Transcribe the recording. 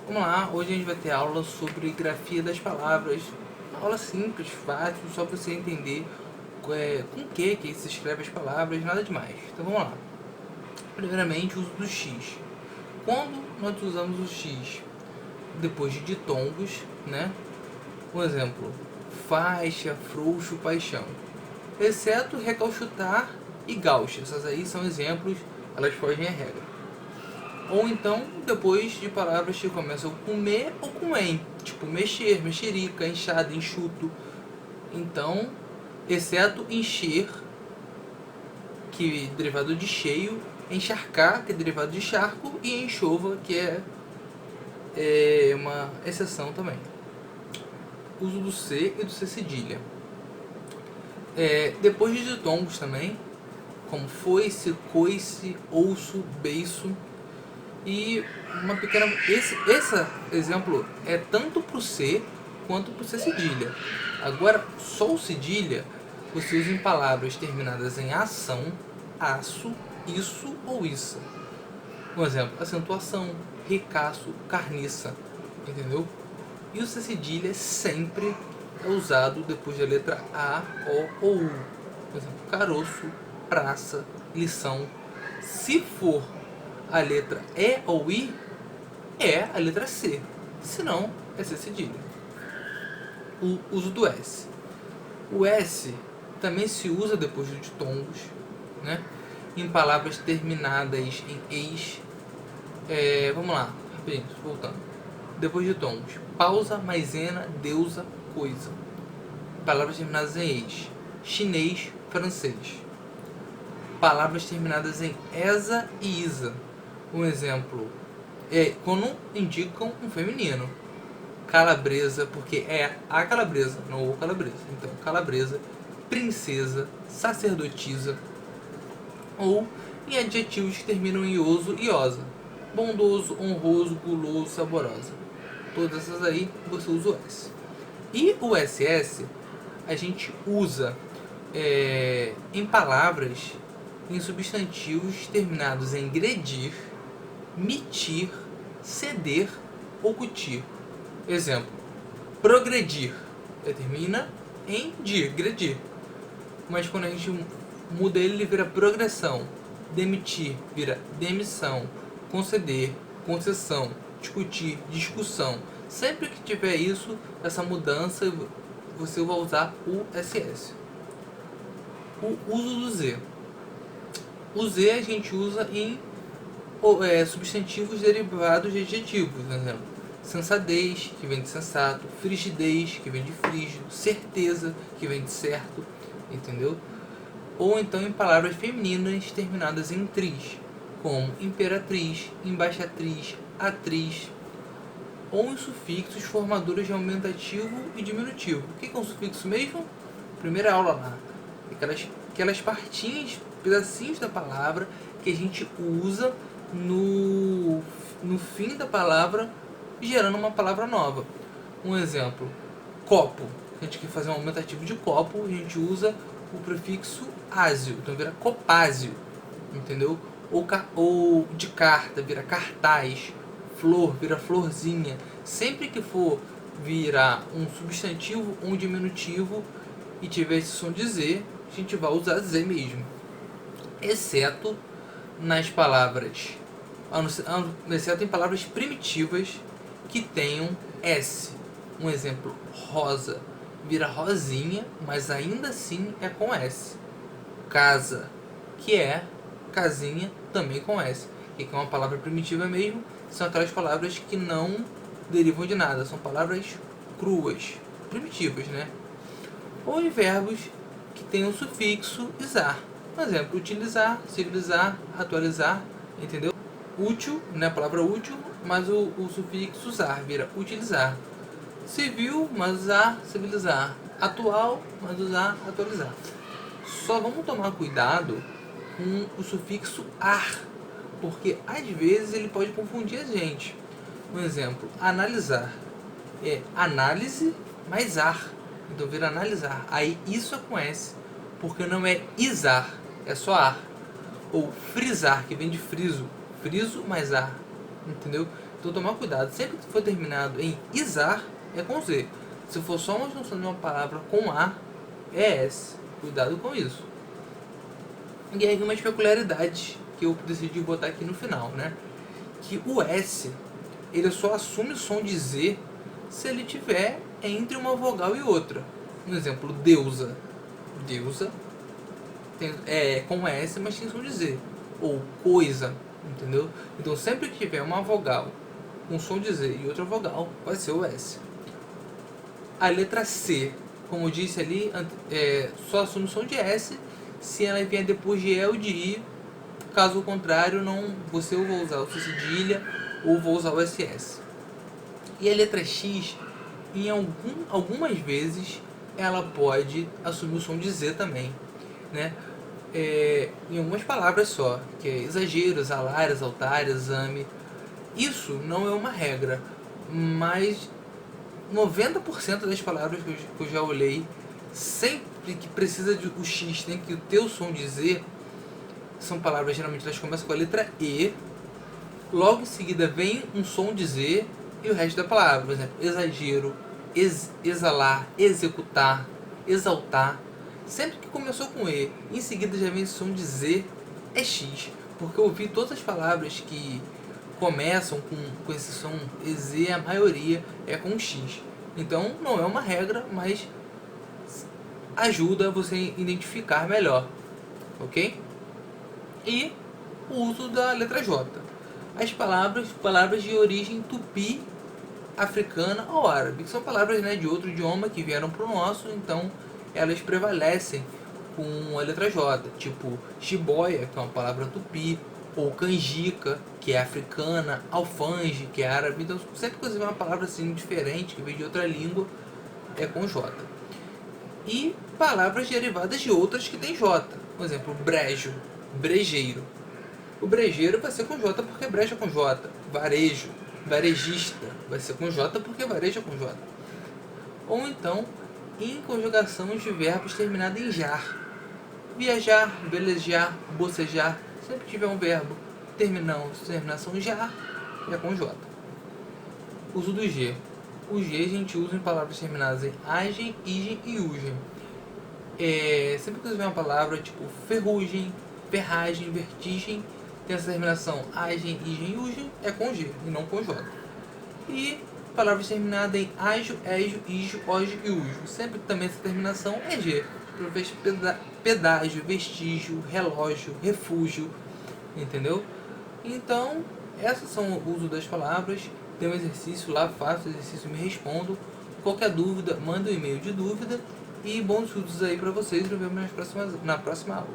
Vamos lá, hoje a gente vai ter aula sobre grafia das palavras. Uma aula simples, fácil, só para você entender com que se escreve as palavras, nada demais. Então vamos lá. Primeiramente, o uso do X. Quando nós usamos o X depois de ditongos, né? Um exemplo, faixa, frouxo, paixão. Exceto recalchutar e gaucha. Essas aí são exemplos, elas fogem à regra. Ou então, depois de palavras que começam com me ou com em, tipo mexer, mexerica, enxada, enxuto. Então, exceto encher, que é derivado de cheio, encharcar, que é derivado de charco, e enxova, que é uma exceção também. Uso do C e do C cedilha. Depois de ditongos também, como foice, coice, ouço, beiço. E uma pequena. Esse exemplo é tanto para o C quanto para o C cedilha. Agora, só o cedilha você usa em palavras terminadas em ação, aço, isso ou isso. Um exemplo, acentuação, ricaço, carniça. Entendeu? E o C cedilha sempre é usado depois da letra A, O ou U. Por exemplo, caroço, praça, lição. Se for a letra E ou I, é a letra C. Se não, é C cedilha. O uso do S. O S também se usa depois de ditongos, né? Em palavras terminadas em eis. Vamos lá, rapidinho, voltando. Depois de ditongos. Pausa, maisena, deusa, coisa. Palavras terminadas em eis. Chinês, francês. Palavras terminadas em esa e isa. Um exemplo é quando indicam um feminino. Calabresa, porque é a calabresa, não o calabresa. Então, calabresa, princesa, sacerdotisa. Ou em adjetivos que terminam em oso e osa. Bondoso, honroso, guloso, saborosa. Todas essas aí você usa o S. E o SS a gente usa em palavras, em substantivos terminados em gredir, mitir, ceder ou cutir. Exemplo, progredir termina em dir, gredir. Mas quando a gente muda ele vira progressão. Demitir vira demissão. Conceder, concessão. Discutir, discussão. Sempre que tiver isso, essa mudança, você vai usar o SS. O uso do Z. O Z a gente usa em substantivos derivados de adjetivos, por exemplo, sensatez, que vem de sensato, frigidez, que vem de frígido, certeza, que vem de certo, entendeu? Ou então em palavras femininas terminadas em tris, como imperatriz, embaixatriz, atriz, ou em sufixos formadores de aumentativo e diminutivo. O que é um sufixo mesmo? Primeira aula lá. Aquelas partinhas, pedacinhos da palavra que a gente usa no fim da palavra, gerando uma palavra nova. Um exemplo, copo. A gente quer fazer um aumentativo de copo, a gente usa o prefixo ásio, então vira copásio, entendeu? Ou de carta, vira cartaz. Flor, vira florzinha. Sempre que for virar um substantivo ou um diminutivo e tiver esse som de Z, a gente vai usar Z mesmo. Exceto nas palavras, exceto em palavras primitivas que tenham S. Um exemplo, rosa, vira rosinha, mas ainda assim é com S. Casa, que é casinha, também com S. E que é uma palavra primitiva mesmo, são aquelas palavras que não derivam de nada, são palavras cruas, primitivas, né? Ou em verbos que têm o sufixo isar. Por exemplo, utilizar, civilizar, atualizar, entendeu? Útil, né? A palavra útil, mas o sufixo usar vira utilizar. Civil, mas usar, civilizar. Atual, mas usar, atualizar. Só vamos tomar cuidado com o sufixo ar, porque às vezes ele pode confundir a gente. Um exemplo, analisar é análise mais ar, então vira analisar. Aí isso é com S, porque não é isar, é só ar. Ou frisar, que vem de friso, friso mais ar, entendeu? Então tomar cuidado, sempre que for terminado em izar, é com Z. Se for só uma junção de uma palavra com A, é S. Cuidado com isso. E aí umas peculiaridades que eu decidi botar aqui no final, né? Que o S, ele só assume o som de Z se ele tiver entre uma vogal e outra. Um exemplo, deusa. Deusa é com S, mas tem som de Z. Ou coisa, entendeu? Então sempre que tiver uma vogal com som de Z e outra vogal, vai ser o S. A letra C, como eu disse ali, só assume o som de S se ela vier depois de E ou de I. Caso contrário, não, você ou vai usar o C cedilha ou vou usar o SS. E a letra X, algumas vezes, ela pode assumir o som de Z também, né? Em algumas palavras só, que é exagero, exalar, exaltar, exame. Isso não é uma regra, mas 90% das palavras que eu já olhei, sempre que precisa de o X tem que ter o som de Z, são palavras, geralmente elas começam com a letra E, logo em seguida vem um som de Z e o resto da palavra, por exemplo, exagero, exalar, executar, exaltar. Sempre que começou com E, em seguida já vem o som de Z, é X, porque eu ouvi todas as palavras que começam com esse som EZ, a maioria é com X. Então não é uma regra, mas ajuda você a identificar melhor, ok? E o uso da letra J. As palavras de origem tupi, africana ou árabe, que são palavras, né, de outro idioma que vieram para o nosso, então elas prevalecem com a letra J, tipo jiboia, que é uma palavra tupi, ou canjica, que é africana, alfange, que é árabe. Então sempre que você vê uma palavra assim diferente, que vem de outra língua, é com J. E palavras derivadas de outras que tem J. Por exemplo, brejo, brejeiro. O brejeiro vai ser com J porque breja com J. Varejo, varejista, vai ser com J porque vareja com J. Ou então, em conjugação de verbos terminados em jar. Viajar, velejar, bocejar. Sempre que tiver um verbo terminação em jar, é com J. Uso do G. O G a gente usa em palavras terminadas em agem, igem e ugem. Sempre que você vê uma palavra tipo ferrugem, ferragem, vertigem, tem essa terminação agem, igem e ugem, é com G e não com J. E palavras terminadas em ajo, ejo, ijo, ojo e ujo. Sempre que também essa terminação é G. Pedágio, vestígio, relógio, refúgio, entendeu? Então, essas são o uso das palavras. Tem um exercício lá, faço o exercício e me respondo. Qualquer dúvida, manda um e-mail de dúvida. E bons estudos aí para vocês. Nos vemos na próxima aula.